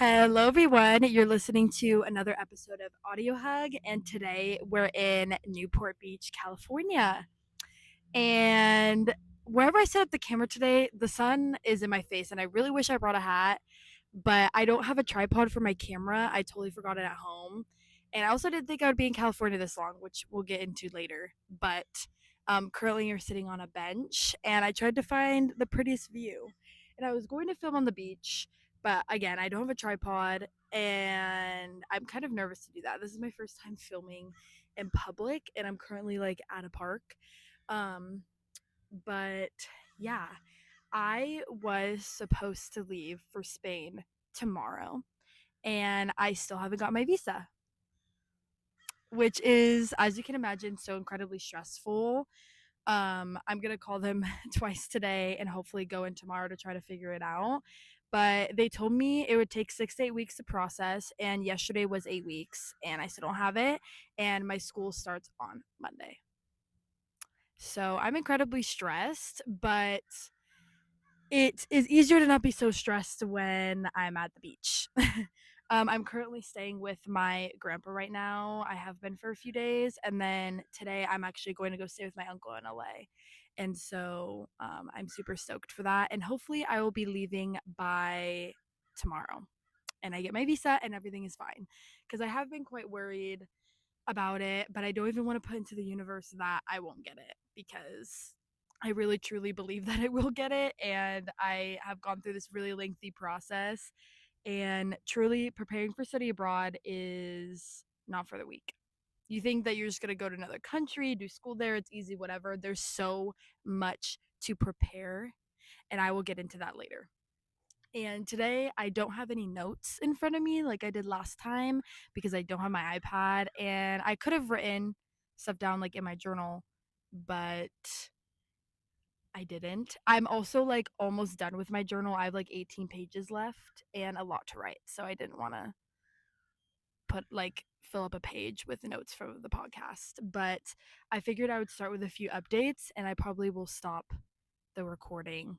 Hello, everyone. You're listening to another episode of Audio Hug, and today we're in Newport Beach, California. And wherever I set up the camera today, the sun is in my face, and I really wish I brought a hat, but I don't have a tripod for my camera. I totally forgot it at home. And I also didn't think I would be in California this long, which we'll get into later. But currently, you're sitting on a bench, and I tried to find the prettiest view. And I was going to film on the beach, but again, I don't have a tripod, and I'm kind of nervous to do that. This is my first time filming in public, and I'm currently like at a park. Um, but yeah, I was supposed to leave for Spain tomorrow, and I still haven't got my visa, which is, as you can imagine, so incredibly stressful. I'm gonna call them twice today and hopefully go in tomorrow to try to figure it out. But they told me it would take 6 to 8 weeks to process, and yesterday was 8 weeks, and I still don't have it. And my school starts on Monday. So I'm incredibly stressed, but it is easier to not be so stressed when I'm at the beach. I'm currently staying with my grandpa right now. I have been for a few days, and then today I'm actually going to go stay with my uncle in LA. And so I'm super stoked for that. And hopefully, I will be leaving by tomorrow and I get my visa and everything is fine. Because I have been quite worried about it, but I don't even want to put into the universe that I won't get it because I really truly believe that I will get it. And I have gone through this really lengthy process. And truly, preparing for study abroad is not for the weak. You think that you're just going to go to another country, do school there, it's easy, whatever. There's so much to prepare. And I will get into that later. And today I don't have any notes in front of me like I did last time because I don't have my iPad, and I could have written stuff down like in my journal, but I didn't. I'm also like almost done with my journal. I have like 18 pages left and a lot to write. So I didn't want to fill up a page with notes for the podcast, but I figured I would start with a few updates and I probably will stop the recording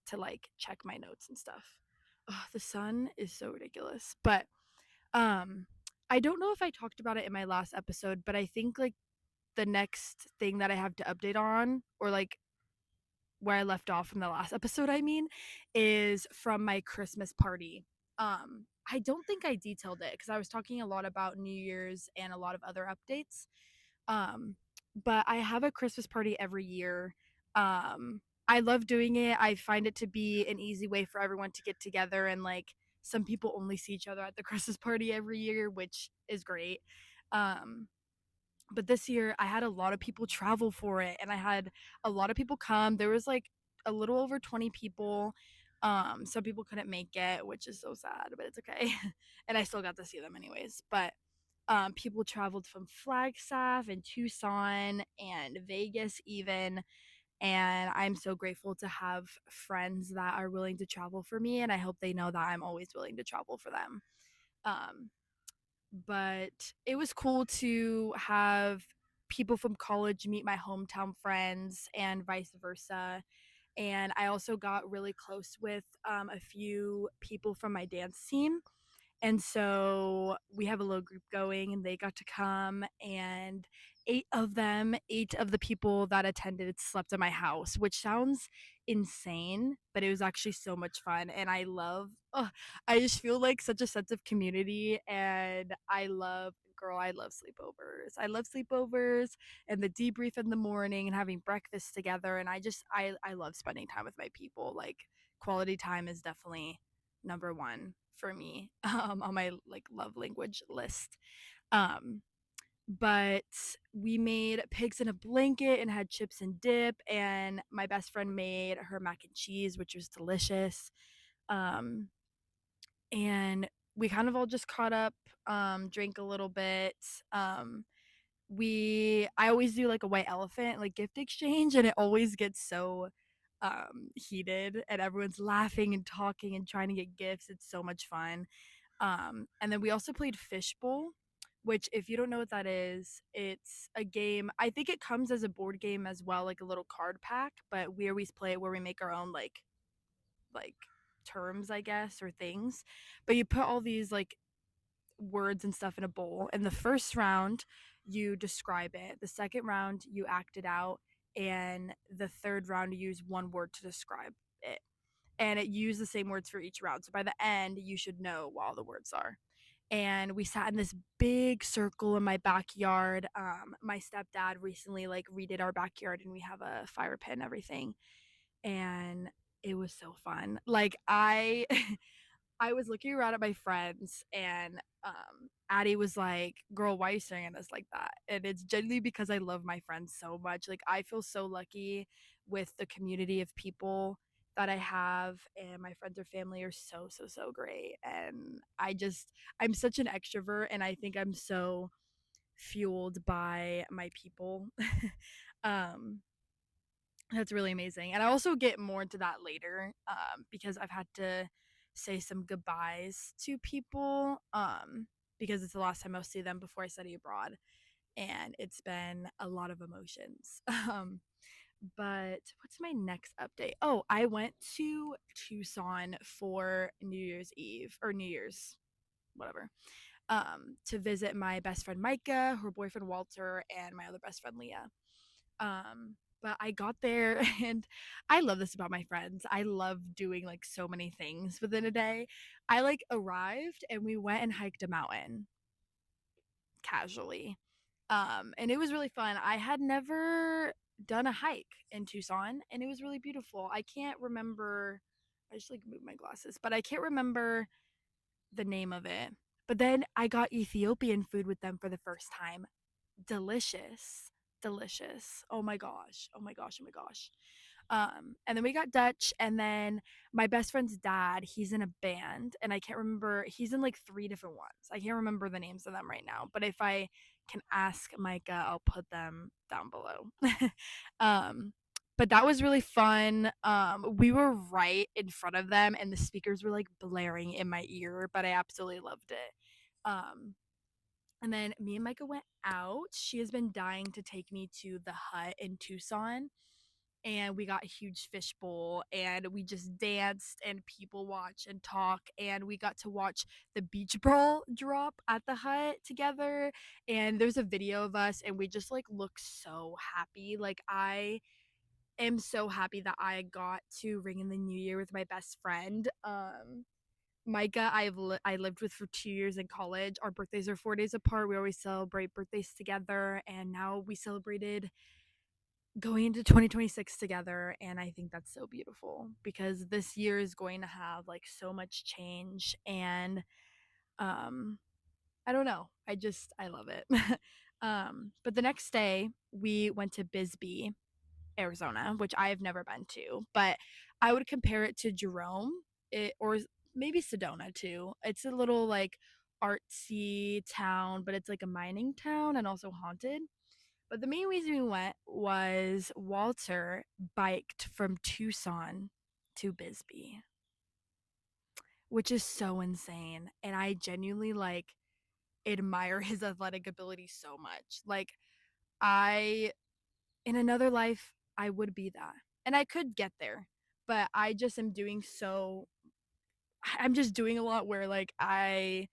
to like check my notes and stuff. Oh, the sun is so ridiculous. But um I don't know if I talked about it in my last episode, but I think like the next thing that I have to update on, or like where I left off from the last episode, I mean, is from my Christmas party. I don't think I detailed it because I was talking a lot about New Year's and a lot of other updates. Um, but I have a Christmas party every year. I love doing it. I find it to be an easy way for everyone to get together, and like some people only see each other at the Christmas party every year, which is great. Um, but this year I had a lot of people travel for it, and I had a lot of people come. There was like a little over 20 people. Some people couldn't make it, which is so sad, but it's okay. And I still got to see them anyways. But people traveled from Flagstaff and Tucson and Vegas even, and I'm so grateful to have friends that are willing to travel for me, and I hope they know that I'm always willing to travel for them. Um, but it was cool to have people from college meet my hometown friends and vice versa. And I also got really close with a few people from my dance team, and so we have a little group going, and they got to come, and eight of the people that attended slept at my house, which sounds insane, but it was actually so much fun. And I just feel like such a sense of community. And I love sleepovers. I love sleepovers and the debrief in the morning and having breakfast together. And I love spending time with my people. Like, quality time is definitely number one for me on my like love language list. Um, but we made pigs in a blanket and had chips and dip, and my best friend made her mac and cheese, which was delicious. Um, and we kind of all just caught up, drank a little bit. Um, I always do like a white elephant like gift exchange, and it always gets so heated, and everyone's laughing and talking and trying to get gifts. It's so much fun. And then we also played fishbowl, which, if you don't know what that is, it's a game. I think it comes as a board game as well, like a little card pack, but we always play it where we make our own like terms, I guess, or things. But you put all these like words and stuff in a bowl. And the first round, you describe it. The second round, you act it out. And the third round, you use one word to describe it. And it used the same words for each round. So by the end, you should know what all the words are. And we sat in this big circle in my backyard. My stepdad recently like redid our backyard, and we have a fire pit and everything. And it was so fun. Like I was looking around at my friends, and Addie was like, "Girl, why are you staring at us like that?" And it's genuinely because I love my friends so much. Like I feel so lucky with the community of people that I have, and my friends or family are so so so great. And I'm such an extrovert, and I think I'm so fueled by my people. um that's really amazing. And I also get more into that later, because I've had to say some goodbyes to people, because it's the last time I'll see them before I study abroad. And it's been a lot of emotions. But what's my next update? Oh, I went to Tucson for New Year's Eve or New Year's, whatever, to visit my best friend Micah, her boyfriend Walter, and my other best friend Leah. But I got there and I love this about my friends. I love doing like so many things within a day. I like arrived and we went and hiked a mountain casually. And it was really fun. I had never done a hike in Tucson, and it was really beautiful. I can't remember, I just like moved my glasses, but I can't remember the name of it. But then I got Ethiopian food with them for the first time. Delicious. Delicious. Oh my gosh. Oh my gosh. Oh my gosh. And then we got Dutch, and then my best friend's dad, he's in a band, and I can't remember, he's in like three different ones. I can't remember the names of them right now, but if I can ask Micah, I'll put them down below. um, but that was really fun. We were right in front of them, and the speakers were like blaring in my ear, but I absolutely loved it. Um, and then me and Micah went out. She has been dying to take me to the hut in Tucson, and we got a huge fishbowl, and we just danced and people watch and talk, and we got to watch the beach ball drop at the hut together. And there's a video of us, and we just like look so happy. Like I am so happy that I got to ring in the new year with my best friend. Micah, I lived with for 2 years in college. Our birthdays are 4 days apart. We always celebrate birthdays together, and now we celebrated going into 2026 together. And I think that's so beautiful because this year is going to have like so much change. And um I don't know, I love it. But the next day we went to Bisbee, Arizona, which I have never been to, but I would compare it to Jerome, or maybe Sedona too. It's a little like artsy town, but it's like a mining town and also haunted. But the main reason we went was Walter biked from Tucson to Bisbee, which is so insane. And I genuinely like admire his athletic ability so much. Like, I, in another life, I would be that. And I could get there, but I just am doing so, I'm just doing a lot where like right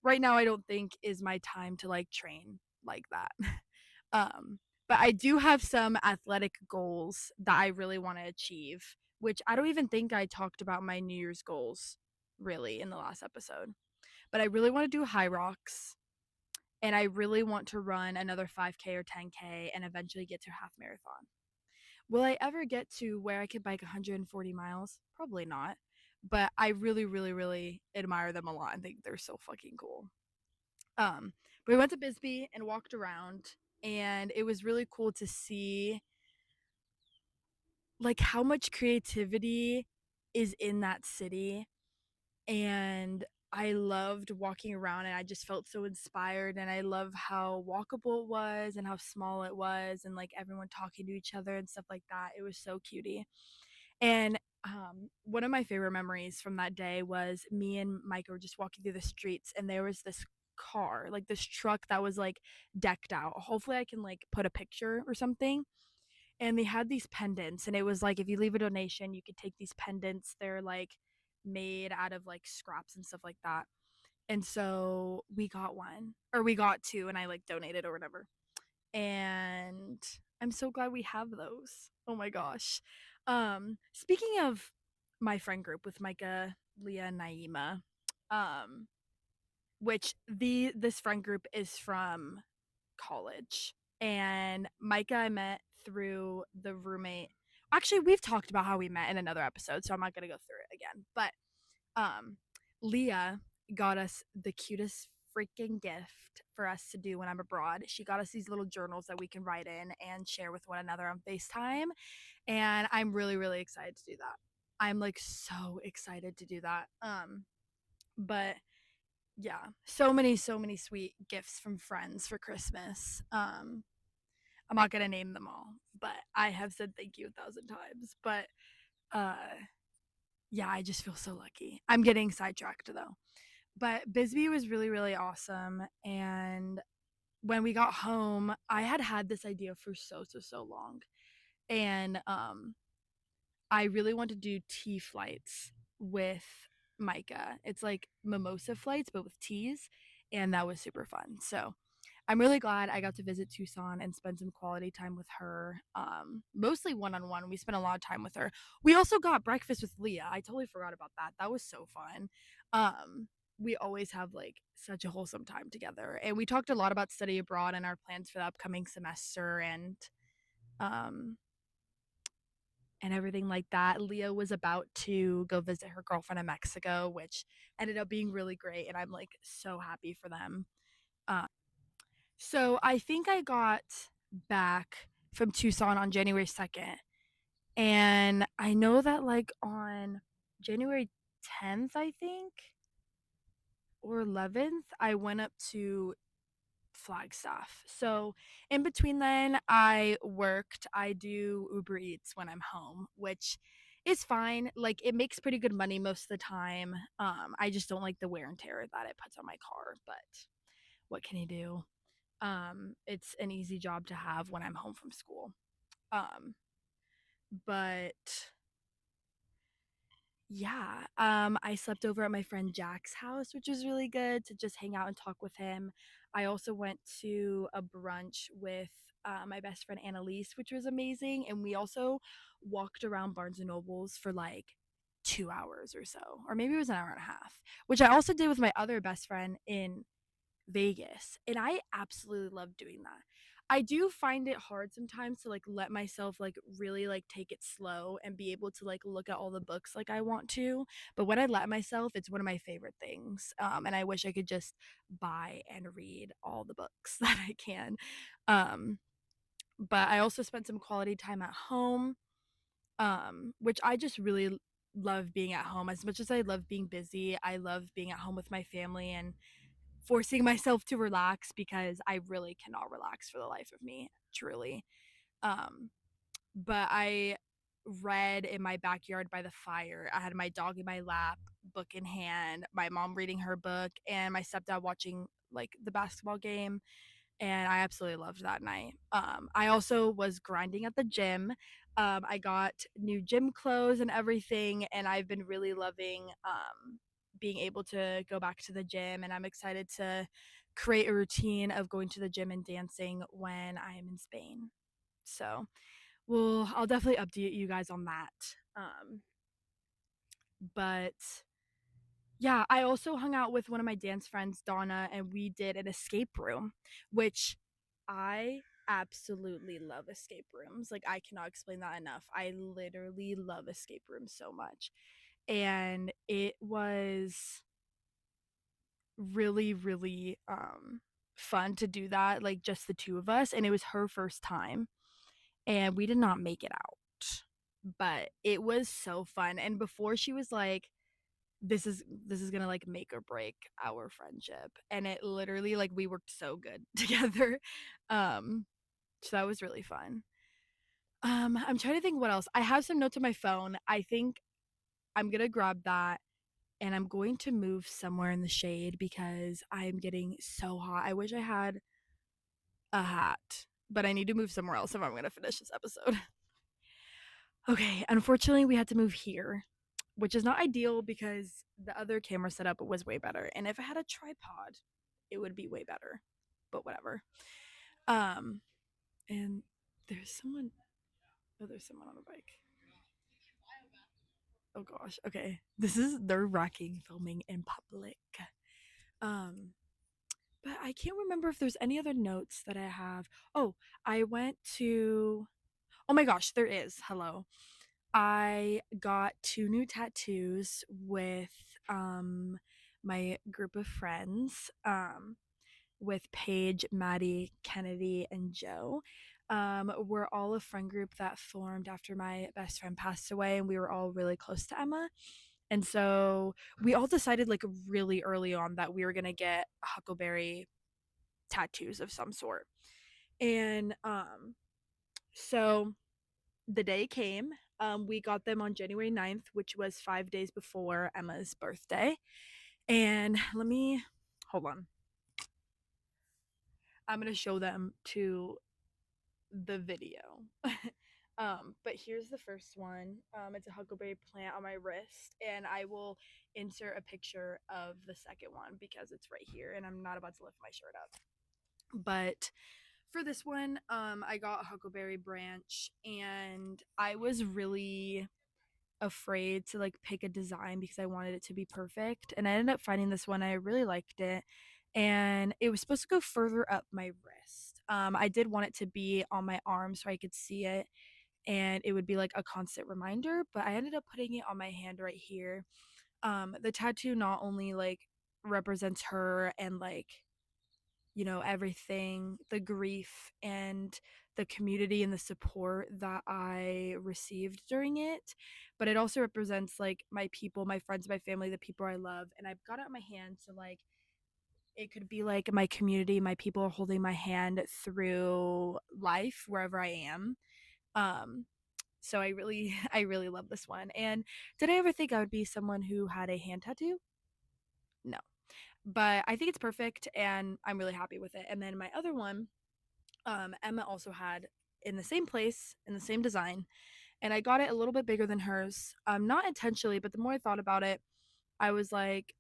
now, I don't think is my time to like train like that. Um, but I do have some athletic goals that I really want to achieve, which I don't even think I talked about my New Year's goals really in the last episode. But I really want to do high rocks, and I really want to run another 5K or 10K and eventually get to half marathon. Will I ever get to where I could bike 140 miles? Probably not. But I really, really, really admire them a lot and think they're so fucking cool. Um, but we went to Bisbee and walked around, and it was really cool to see like how much creativity is in that city. And I loved walking around, and I just felt so inspired, and I love how walkable it was and how small it was, and like everyone talking to each other and stuff like that. It was so cutie. And one of my favorite memories from that day was me and Mike were just walking through the streets, and there was this car, like this truck that was like decked out. Hopefully I can like put a picture or something. And they had these pendants, and it was like if you leave a donation, you could take these pendants. They're like made out of like scraps and stuff like that. And so we got one, or we got two, and I like donated or whatever. And I'm so glad we have those. Oh my gosh. Speaking of my friend group with Micah, Leah, and Naima, um, which this friend group is from college. And Micah I met through the roommate. Actually, we've talked about how we met in another episode, so I'm not gonna go through it again. But um Leah got us the cutest freaking gift for us to do when I'm abroad. She got us these little journals that we can write in and share with one another on FaceTime. And I'm really, really excited to do that. I'm like so excited to do that. But yeah, so many sweet gifts from friends for Christmas. I'm not gonna name them all, but I have said thank you 1,000 times. But uh yeah, I just feel so lucky. I'm getting sidetracked though. But Bisbee was really, really awesome. And when we got home, I had this idea for so long. And I really want to do tea flights with Micah. It's like mimosa flights, but with teas. And that was super fun. So I'm really glad I got to visit Tucson and spend some quality time with her. Mostly one on one. We spent a lot of time with her. We also got breakfast with Leah. I totally forgot about that. That was so fun. We always have like such a wholesome time together. And we talked a lot about study abroad and our plans for the upcoming semester um and everything like that. Leah was about to go visit her girlfriend in Mexico, which ended up being really great, and I'm like so happy for them. So I think I got back from Tucson on January 2nd. And I know that like on January 10th, I think, or 11th, I went up to Flagstaff. So in between then, I worked. I do Uber Eats when I'm home, which is fine. Like it makes pretty good money most of the time. I just don't like the wear and tear that it puts on my car, but what can you do? It's an easy job to have when I'm home from school. Um, but yeah, I slept over at my friend Jack's house, which was really good to just hang out and talk with him. I also went to a brunch with my best friend Annalise, which was amazing. And we also walked around Barnes and Nobles for like 2 hours or so, or maybe it was an hour and a half, which I also did with my other best friend in Vegas, and I absolutely love doing that. I do find it hard sometimes to like let myself like really like take it slow and be able to like look at all the books like I want to. But when I let myself, it's one of my favorite things. And I wish I could just buy and read all the books that I can. Um, but I also spent some quality time at home, which I just really love being at home. As much as I love being busy, I love being at home with my family and forcing myself to relax because I really cannot relax for the life of me, truly. Um, but I read in my backyard by the fire. I had my dog in my lap, book in hand, my mom reading her book, and my stepdad watching like the basketball game. And I absolutely loved that night. I also was grinding at the gym. I got new gym clothes and everything, and I've been really loving being able to go back to the gym. And I'm excited to create a routine of going to the gym and dancing when I am in Spain. So, well, I'll definitely update you guys on that. But yeah, I also hung out with one of my dance friends, Donna, and we did an escape room, which I absolutely love escape rooms. Like, I cannot explain that enough. I literally love escape rooms so much. And it was really, really fun to do that, like just the two of us. And it was her first time, and we did not make it out. But it was so fun. And before she was like, this is gonna like make or break our friendship, and it literally like we worked so good together. So that was really fun. I'm trying to think what else. I have some notes on my phone. I think I'm gonna grab that, and I'm going to move somewhere in the shade because I'm getting so hot. I wish I had a hat, but I need to move somewhere else if I'm gonna finish this episode. Okay, unfortunately we had to move here. which is not ideal because the other camera setup was way better. And if I had a tripod, it would be way better. But whatever. Um, and there's someone. Oh, there's someone on a bike. Oh gosh. Okay. This is nerve wracking filming in public. Um, but I can't remember if there's any other notes that I have. Oh, I went to. Oh my gosh, there is. Hello. I got two new tattoos with my group of friends. With Paige, Maddie, Kennedy, and Joe. We're all a friend group that formed after my best friend passed away, and we were all really close to Emma. And so we all decided like really early on that we were gonna get Huckleberry tattoos of some sort. And so the day came. We got them on January 9th, which was 5 days before Emma's birthday. And let me hold on. I'm gonna show them to the video. But here's the first one. It's a huckleberry plant on my wrist, and I will insert a picture of the second one because it's right here, and I'm not about to lift my shirt up. But for this one, I got a huckleberry branch, and I was really afraid to like pick a design because I wanted it to be perfect. And I ended up finding this one. I really liked it. And it was supposed to go further up my wrist. I did want it to be on my arm so I could see it and it would be like a constant reminder, but I ended up putting it on my hand right here. The tattoo not only like represents her and like everything, the grief and the community and the support that I received during it. But it also represents like my people, my friends, my family, the people I love. And I've got it on my hand. So, like, it could be like my community, my people are holding my hand through life wherever I am. Um, so I really love this one. And did I ever think I would be someone who had a hand tattoo? No, but I think it's perfect and I'm really happy with it. And then my other one, Emma also had in the same place, in the same design, and I got it a little bit bigger than hers. Not intentionally, but the more I thought about it, I was like,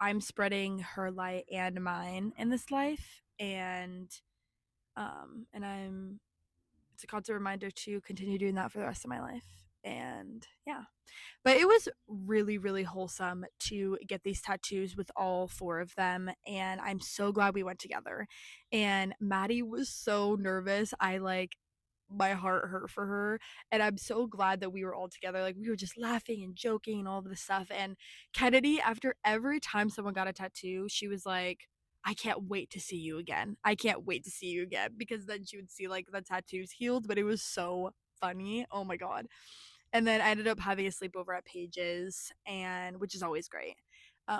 I'm spreading her light and mine in this life, and I'm it's a constant reminder to continue doing that for the rest of my life. And yeah, but it was really, really wholesome to get these tattoos with all four of them. And I'm so glad we went together. And Maddie was so nervous. My heart hurt for her. And I'm so glad that we were all together. Like, we were just laughing and joking and all of this stuff. And Kennedy, after every time someone got a tattoo, she was like, I can't wait to see you again. I can't wait to see you again. Because then she would see like the tattoos healed. But it was so funny. Oh my God. And then I ended up having a sleepover at Paige's, and which is always great.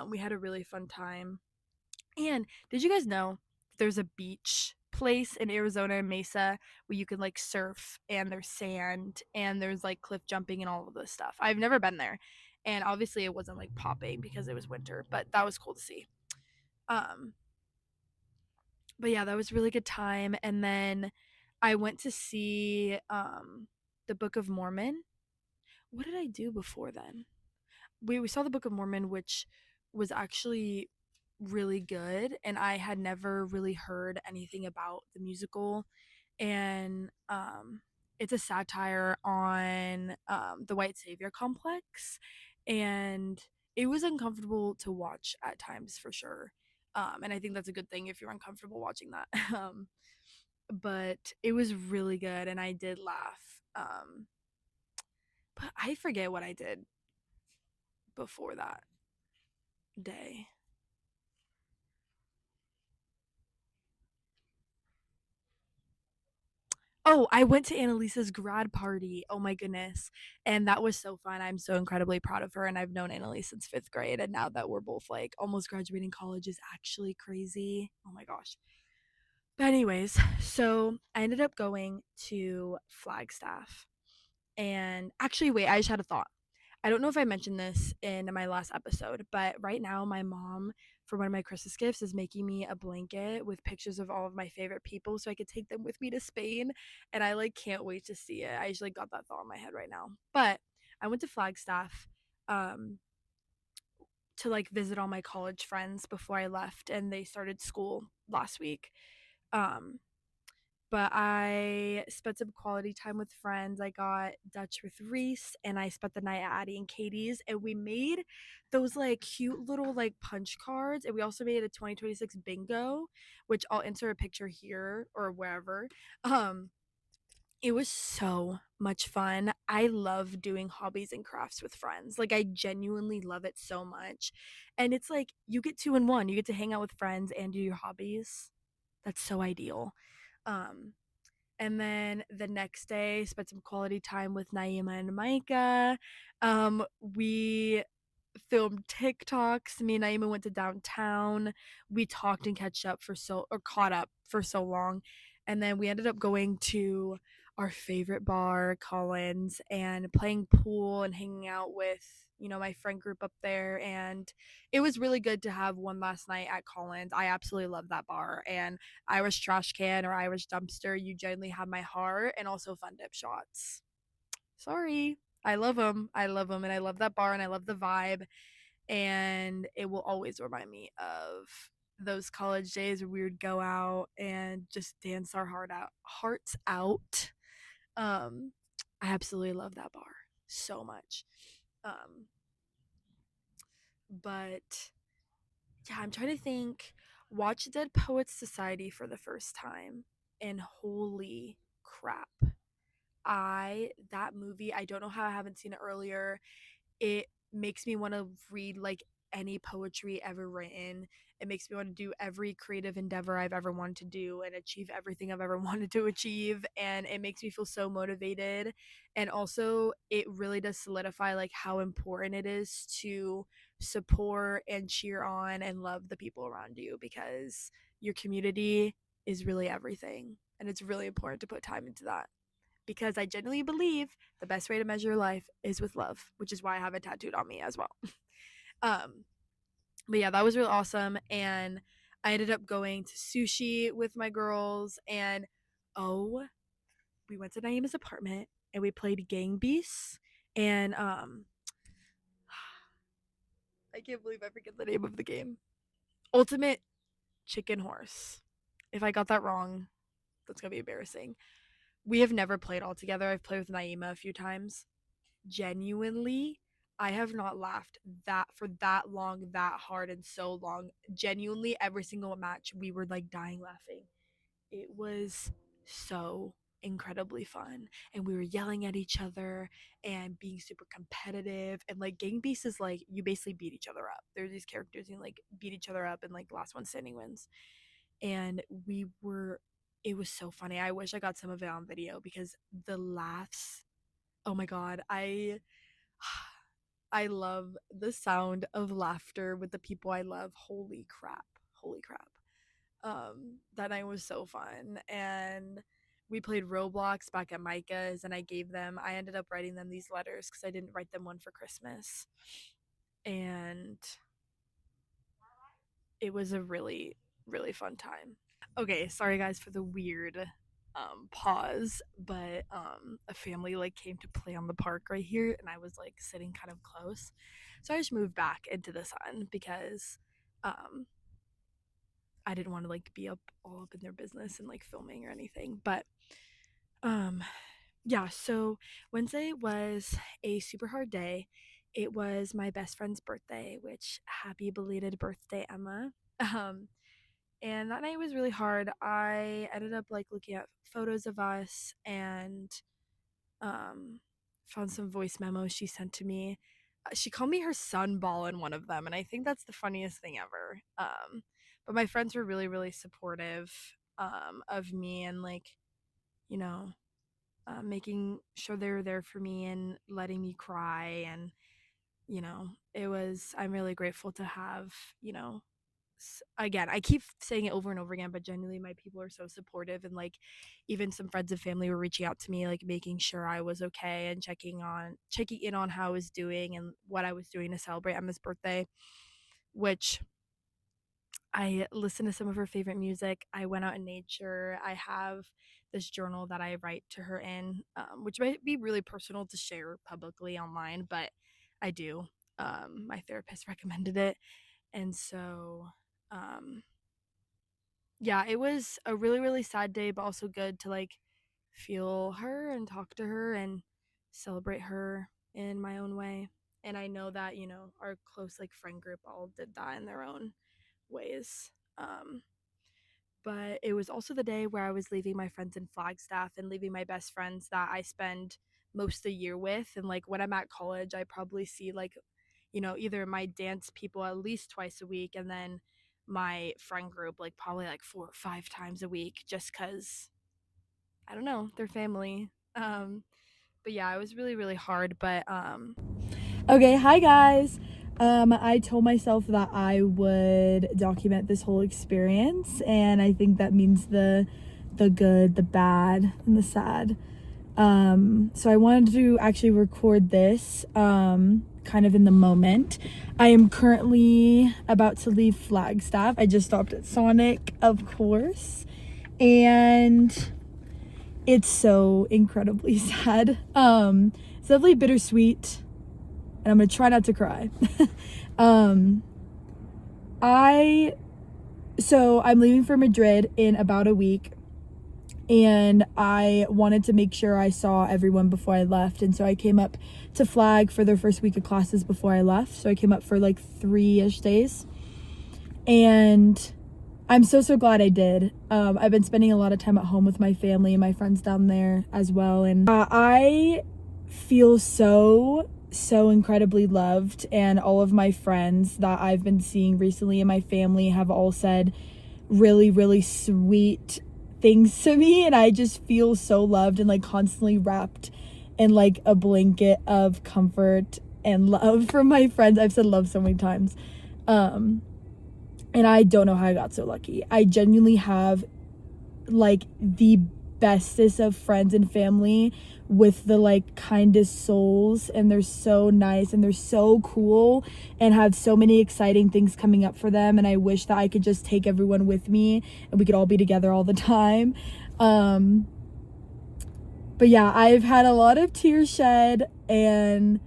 We had a really fun time. And did you guys know there's a beach place in Arizona Mesa where you can like surf and there's sand and there's like cliff jumping and all of this stuff? I've never been there. And obviously it wasn't like popping because it was winter, but that was cool to see. Um but yeah, that was a really good time. And then I went to see the Book of Mormon. What did I do before then? We saw the Book of Mormon, which was actually really good, and I had never really heard anything about the musical. And it's a satire on the white savior complex, and it was uncomfortable to watch at times for sure. And I think that's a good thing if you're uncomfortable watching that. But it was really good, and I did laugh. But I forget what I did before that day. Oh, I went to Annalisa's grad party. Oh my goodness. And that was so fun. I'm so incredibly proud of her. And I've known Annalise since fifth grade. And now that we're both like almost graduating college is actually crazy. Oh my gosh. But, anyways, so I ended up going to Flagstaff. And actually, wait, I just had a thought. I don't know if I mentioned this in my last episode, but right now my mom, for one of my Christmas gifts, is making me a blanket with pictures of all of my favorite people so I could take them with me to Spain. And I like can't wait to see it. I just like got that thought in my head right now. But I went to Flagstaff. um, to like visit all my college friends before I left, and they started school last week. Um, but I spent some quality time with friends. I got Dutch with Reese, and I spent the night at Addie and Katie's, and we made those like cute little like punch cards, and we also made a 2026 bingo, which I'll insert a picture here or wherever. Um, it was so much fun. I love doing hobbies and crafts with friends. Like I genuinely love it so much. And it's like you get two in one. You get to hang out with friends and do your hobbies. That's so ideal. Um and then the next day, spent some quality time with Naima and Micah. We filmed TikToks. Me and Naima went to downtown. We talked and caught up for so long. And then we ended up going to our favorite bar, Collins, and playing pool and hanging out with, my friend group up there. And it was really good to have one last night at Collins. I absolutely love that bar. And Irish trash can or Irish dumpster, you genuinely have my heart, and also fun dip shots. Sorry. I love them. I love them. And I love that bar and I love the vibe. And it will always remind me of those college days where we would go out and just dance our hearts out. Um, I absolutely love that bar so much. Um, but yeah, I'm trying to think. Watch Dead Poets Society for the first time, and holy crap. That movie, I don't know how I haven't seen it earlier. It makes me want to read like any poetry ever written. It makes me want to do every creative endeavor I've ever wanted to do and achieve everything I've ever wanted to achieve. And it makes me feel so motivated. And also, it really does solidify like how important it is to support and cheer on and love the people around you, because your community is really everything. And it's really important to put time into that, because I genuinely believe the best way to measure life is with love, which is why I have it tattooed on me as well. um, but yeah, that was really awesome. And I ended up going to sushi with my girls, and oh, we went to Naima's apartment and we played Gang Beasts. And I can't believe I forget the name of the game. Ultimate Chicken Horse. If I got that wrong, that's gonna be embarrassing. We have never played all together. I've played with Naima a few times. Genuinely, I have not laughed that for that long, that hard, and so long. Genuinely, every single match we were like dying laughing. It was so incredibly fun, and we were yelling at each other and being super competitive. And like Gang Beast is like you basically beat each other up. There's these characters you like beat each other up, and like last one standing wins. And it was so funny. I wish I got some of it on video because the laughs, oh my god, I love the sound of laughter with the people I love. Holy crap. Holy crap. That night was so fun. And we played Roblox back at Micah's, and I ended up writing them these letters because I didn't write them one for Christmas. And it was a really, really fun time. Okay, sorry guys for the weird pause, but a family like came to play on the park right here, and I was like sitting kind of close. So I just moved back into the sun because um I didn't want to like be all up in their business and like filming or anything. But um yeah, so Wednesday was a super hard day. It was my best friend's birthday, which happy belated birthday, Emma. Um and that night was really hard. I ended up like looking at photos of us and um found some voice memos she sent to me. She called me her sun ball in one of them, and I think that's the funniest thing ever. But my friends were really, really supportive of me, and like, you know, making sure they were there for me and letting me cry. And I'm really grateful to have, again, I keep saying it over and over again, but genuinely my people are so supportive. And like even some friends and family were reaching out to me, like making sure I was okay and checking in on how I was doing and what I was doing to celebrate Emma's birthday. Which I listened to some of her favorite music. I went out in nature. I have this journal that I write to her in, which might be really personal to share publicly online, but I do. My therapist recommended it. And so, yeah, it was a really, really sad day, but also good to like feel her and talk to her and celebrate her in my own way. And I know that, our close like friend group all did that in their own ways. But it was also the day where I was leaving my friends in Flagstaff and leaving my best friends that I spend most of the year with. And like when I'm at college, I probably see like, either my dance people at least twice a week and then my friend group like probably like 4 or 5 times a week just because I don't know, they're family. But yeah, it was really, really hard. But okay, hi guys. I told myself that I would document this whole experience, and I think that means the good, the bad, and the sad. So I wanted to actually record this kind of in the moment. I am currently about to leave Flagstaff. I just stopped at Sonic, of course, and it's so incredibly sad. It's definitely bittersweet, and I'm gonna try not to cry. I'm leaving for Madrid in about a week, and I wanted to make sure I saw everyone before I left, and so I came up to Flag for their first week of classes before I left. So I came up for like 3-ish days, and I'm so glad I did. I've been spending a lot of time at home with my family and my friends down there as well, and I feel so incredibly loved, and all of my friends that I've been seeing recently and my family have all said really, really sweet things to me, and I just feel so loved and like constantly wrapped in like a blanket of comfort and love from my friends. I've said love so many times. And I don't know how I got so lucky. I genuinely have like the bestest of friends and family with the like kindest souls, and they're so nice and they're so cool and have so many exciting things coming up for them, and I wish that I could just take everyone with me and we could all be together all the time. But yeah, I've had a lot of tears shed, and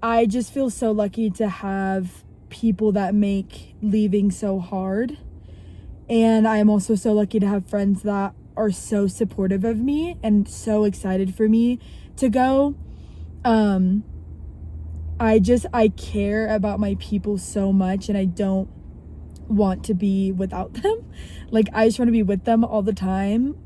I just feel so lucky to have people that make leaving so hard. And I'm also so lucky to have friends that are so supportive of me and so excited for me to go. I care about my people so much, and I don't want to be without them. Like, I just want to be with them all the time.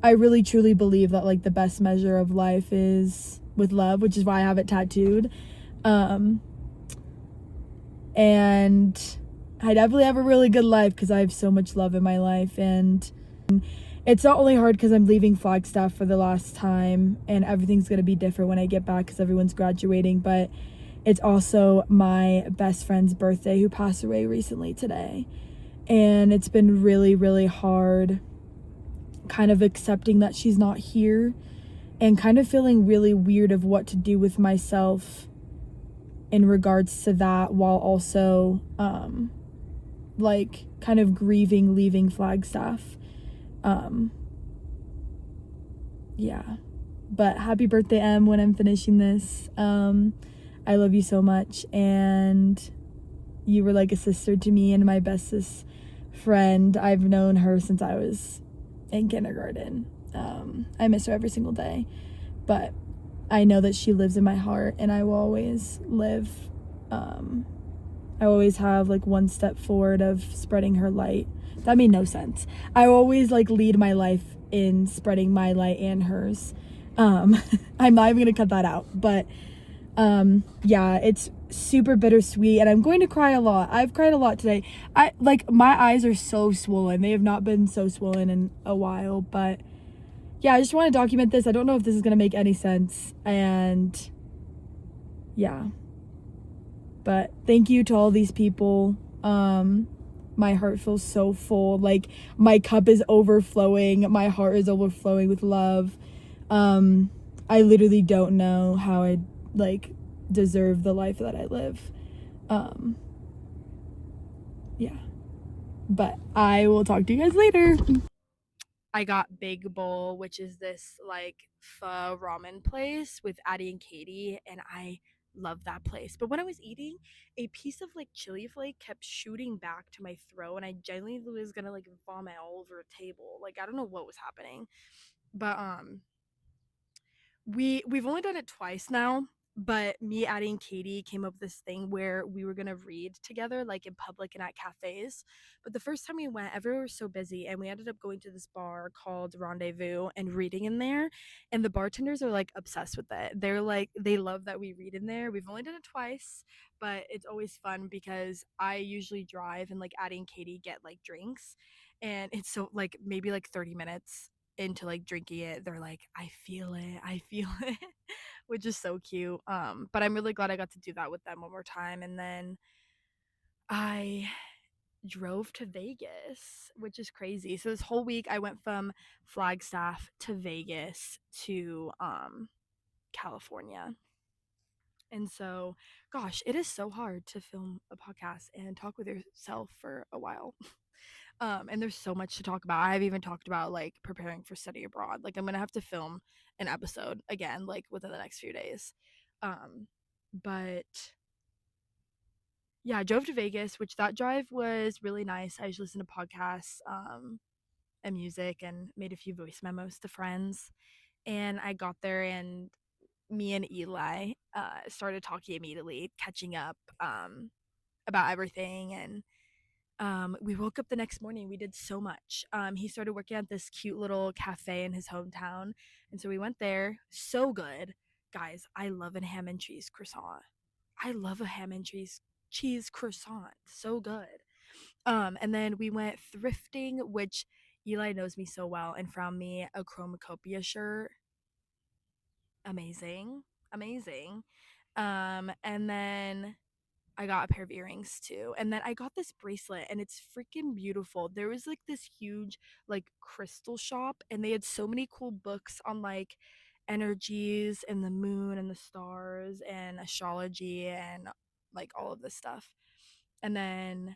I really truly believe that like the best measure of life is with love, which is why I have it tattooed. And I definitely have a really good life because I have so much love in my life, and it's not only hard because I'm leaving Flagstaff for the last time and everything's going to be different when I get back because everyone's graduating, but it's also my best friend's birthday who passed away recently today, and it's been really, really hard kind of accepting that she's not here and kind of feeling really weird of what to do with myself in regards to that, while also like kind of grieving leaving Flagstaff. Yeah, but happy birthday, Em, when I'm finishing this. I love you so much, and you were like a sister to me and my bestest friend. I've known her since I was in kindergarten. I miss her every single day, but I know that she lives in my heart, and I will always live. I always have like one step forward of spreading her light. That made no sense. I always like lead my life in spreading my light and hers. I'm not even gonna cut that out, but yeah, it's super bittersweet, and I'm going to cry a lot. I've cried a lot today. My eyes are so swollen. They have not been so swollen in a while, but yeah, I just want to document this. I don't know if this is gonna make any sense, and yeah, but thank you to all these people. My heart feels so full. Like, my cup is overflowing. My heart is overflowing with love. I literally don't know how I like deserve the life that I live. Yeah, but I will talk to you guys later. I got Big Bowl, which is this like pho ramen place with Addie and Katie, and I love that place. But when I was eating, a piece of like chili flake kept shooting back to my throat, and I genuinely was gonna like vomit all over a table. Like I don't know what was happening, but we've only done it twice now, but me adding Katie came up with this thing where we were gonna read together, like in public and at cafes. But the first time we went, everyone was so busy, and we ended up going to this bar called Rendezvous and reading in there. And the bartenders are like obsessed with it. They're like, they love that we read in there. We've only done it twice, but it's always fun because I usually drive, and like adding Katie get like drinks, and it's so like maybe like 30 minutes into like drinking it, they're like, I feel it, which is so cute. But I'm really glad I got to do that with them one more time. And then I drove to Vegas, which is crazy. So this whole week I went from Flagstaff to Vegas to California. And so, gosh, it is so hard to film a podcast and talk with yourself for a while. And there's so much to talk about. I've even talked about like preparing for study abroad. Like I'm gonna have to film an episode again, like within the next few days. Um, but yeah, I drove to Vegas, which that drive was really nice. I just listened to podcasts, and music, and made a few voice memos to friends. And I got there, and me and Eli started talking immediately, catching up about everything. And we woke up the next morning. We did so much. He started working at this cute little cafe in his hometown, and so we went there. So good, guys. I love a ham and cheese croissant. I love a ham and cheese croissant. So good. And then we went thrifting, which Eli knows me so well, and found me a chromacopia shirt. Amazing, amazing. And then I got a pair of earrings too. And then I got this bracelet, and it's freaking beautiful. There was like this huge like crystal shop, and they had so many cool books on like energies and the moon and the stars and astrology and like all of this stuff. And then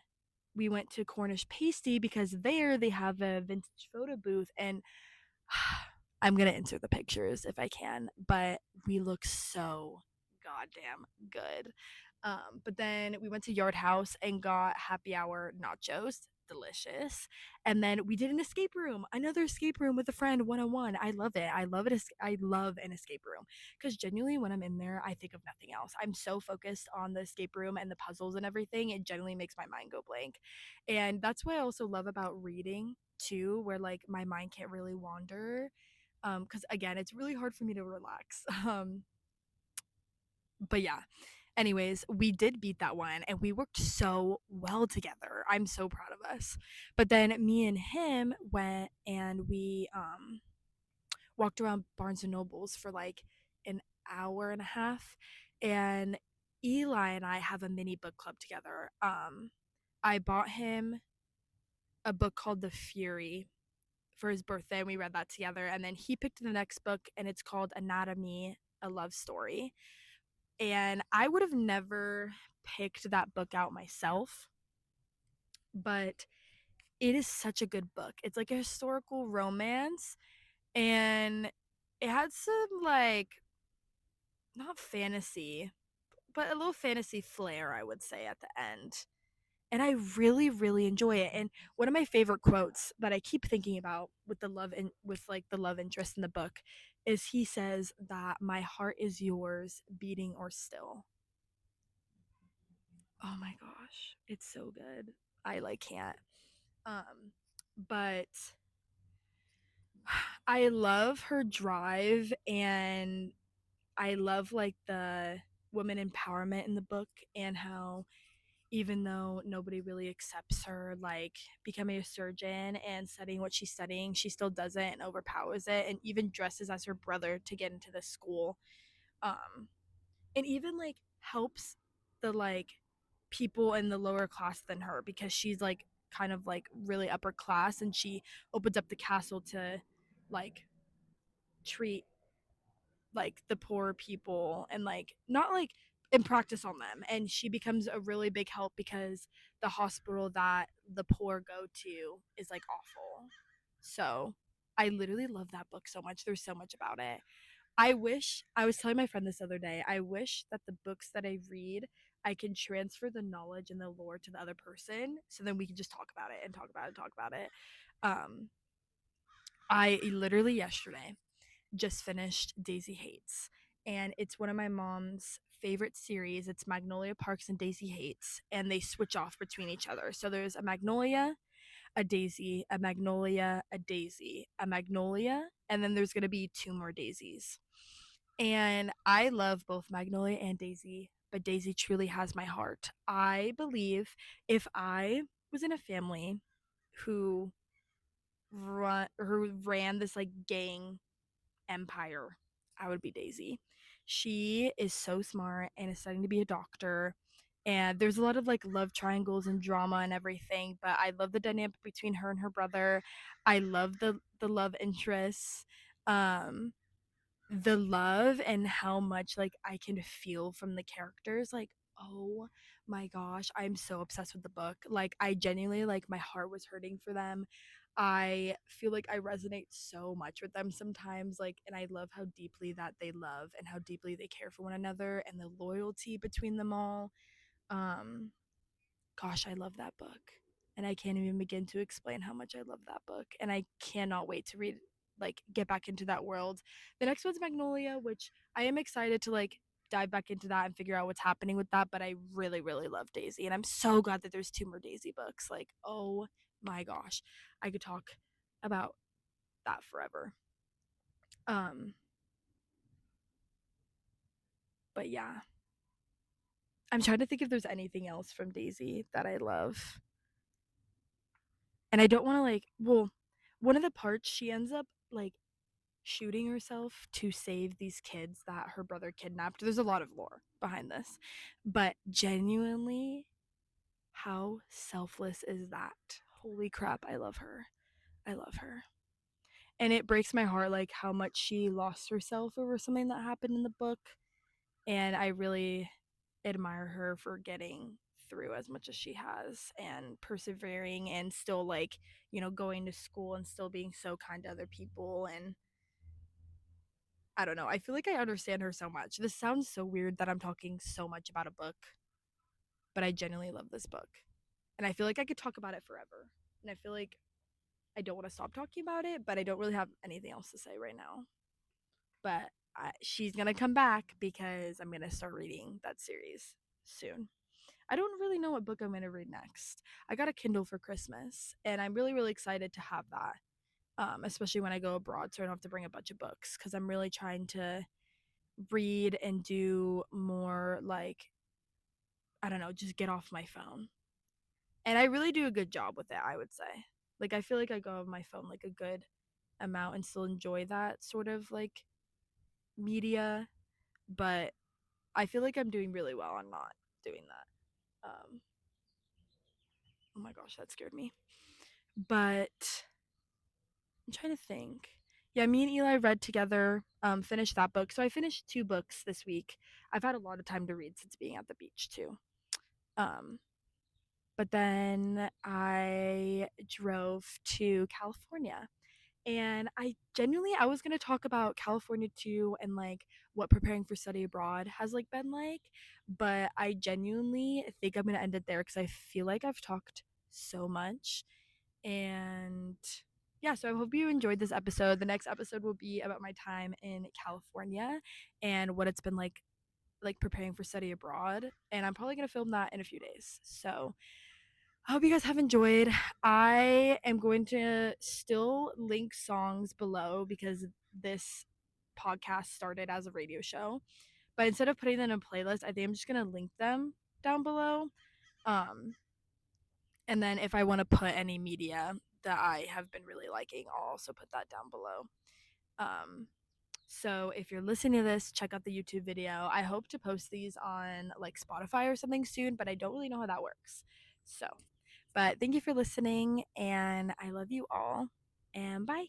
we went to Cornish Pasty because there they have a vintage photo booth, and I'm gonna insert the pictures if I can, but we look so goddamn good. But then we went to Yard House and got happy hour nachos, delicious. And then we did an escape room, another escape room with a friend, one on one. I love it. I love it. I love an escape room because genuinely, when I'm in there, I think of nothing else. I'm so focused on the escape room and the puzzles and everything. It genuinely makes my mind go blank, and that's what I also love about reading too, where like my mind can't really wander, because again it's really hard for me to relax. But yeah, anyways, we did beat that one, and we worked so well together. I'm so proud of us. But then me and him went, and we walked around Barnes and Nobles for like an hour and a half. And Eli and I have a mini book club together. I bought him a book called The Fury for his birthday, and we read that together. And then he picked the next book, and it's called Anatomy, a Love Story. And I would have never picked that book out myself, but it is such a good book. It's like a historical romance, and it had some like not fantasy, but a little fantasy flair, I would say, at the end. And I really, really enjoy it. And one of my favorite quotes that I keep thinking about with the love and with like the love interest in the book is he says that my heart is yours, beating or still. Oh my gosh, it's so good. I like can't. Um, but I love her drive, and I love like the woman empowerment in the book, and how even though nobody really accepts her like becoming a surgeon and studying what she's studying, she still does it and overpowers it, and even dresses as her brother to get into the school. Um, and even like helps the like people in the lower class than her, because she's like kind of like really upper class, and she opens up the castle to like treat like the poor people, and like not like and practice on them, and she becomes a really big help because the hospital that the poor go to is like awful. So I literally love that book so much. There's so much about it. I was telling my friend this other day, I wish that the books that I read, I can transfer the knowledge and the lore to the other person so then we can just talk about it and talk about it and talk about it. Um, I literally yesterday just finished Daisy Hates, and it's one of my mom's favorite series. It's Magnolia Parks and Daisy Hates, and they switch off between each other. So there's a Magnolia, a Daisy, a Magnolia, a Daisy, a Magnolia, and then there's going to be two more Daisies. And I love both Magnolia and Daisy, but Daisy truly has my heart. I believe if I was in a family who who ran this like gang empire, I would be Daisy. She is so smart and is studying to be a doctor. And there's a lot of like love triangles and drama and everything, but I love the dynamic between her and her brother. I love the love interests. Um the love and how much like I can feel from the characters, like, oh my gosh, I'm so obsessed with the book. Like I genuinely, like, my heart was hurting for them. I feel like I resonate so much with them sometimes, like, and I love how deeply that they love and how deeply they care for one another and the loyalty between them all. um Gosh, I love that book. And I can't even begin to explain how much I love that book. And I cannot wait to read, like, get back into that world. The next one's Magnolia, which I am excited to, like, dive back into that and figure out what's happening with that. But I really, really love Daisy. And I'm so glad that there's two more Daisy books. Like, oh my gosh, I could talk about that forever. Um, but yeah, I'm trying to think if there's anything else from Daisy that I love. And I don't want to, like, well, one of the parts she ends up like shooting herself to save these kids that her brother kidnapped. There's a lot of lore behind this, but genuinely, how selfless is that? Holy crap, I love her. I love her. And it breaks my heart, like, how much she lost herself over something that happened in the book. And I really admire her for getting through as much as she has and persevering and still, like, going to school and still being so kind to other people. And I don't know. I feel like I understand her so much. This sounds so weird that I'm talking so much about a book, but I genuinely love this book. And I feel like I could talk about it forever. And I feel like I don't want to stop talking about it, but I don't really have anything else to say right now. But she's going to come back because I'm going to start reading that series soon. I don't really know what book I'm going to read next. I got a Kindle for Christmas, and I'm really, really excited to have that, especially when I go abroad, so I don't have to bring a bunch of books because I'm really trying to read and do more, like, I don't know, just get off my phone. And I really do a good job with it, I would say. Like, I feel like I go off my phone like a good amount and still enjoy that sort of like media, but I feel like I'm doing really well on not doing that. Oh my gosh, that scared me. But I'm trying to think. Yeah, me and Eli read together, finished that book. So I finished two books this week. I've had a lot of time to read since being at the beach too. Um, but then I drove to California, and I was going to talk about California too and like what preparing for study abroad has like been like, but I genuinely think I'm going to end it there cuz I feel like I've talked so much. And yeah, so I hope you enjoyed this episode. The next episode will be about my time in California and what it's been like preparing for study abroad, and I'm probably going to film that in a few days. So I hope you guys have enjoyed. I am going to still link songs below because this podcast started as a radio show. But instead of putting them in a playlist, I think I'm just going to link them down below. Um, and then if I want to put any media that I have been really liking, I'll also put that down below. Um, so if you're listening to this, check out the YouTube video. I hope to post these on like Spotify or something soon, but I don't really know how that works. So, but thank you for listening, and I love you all, and bye.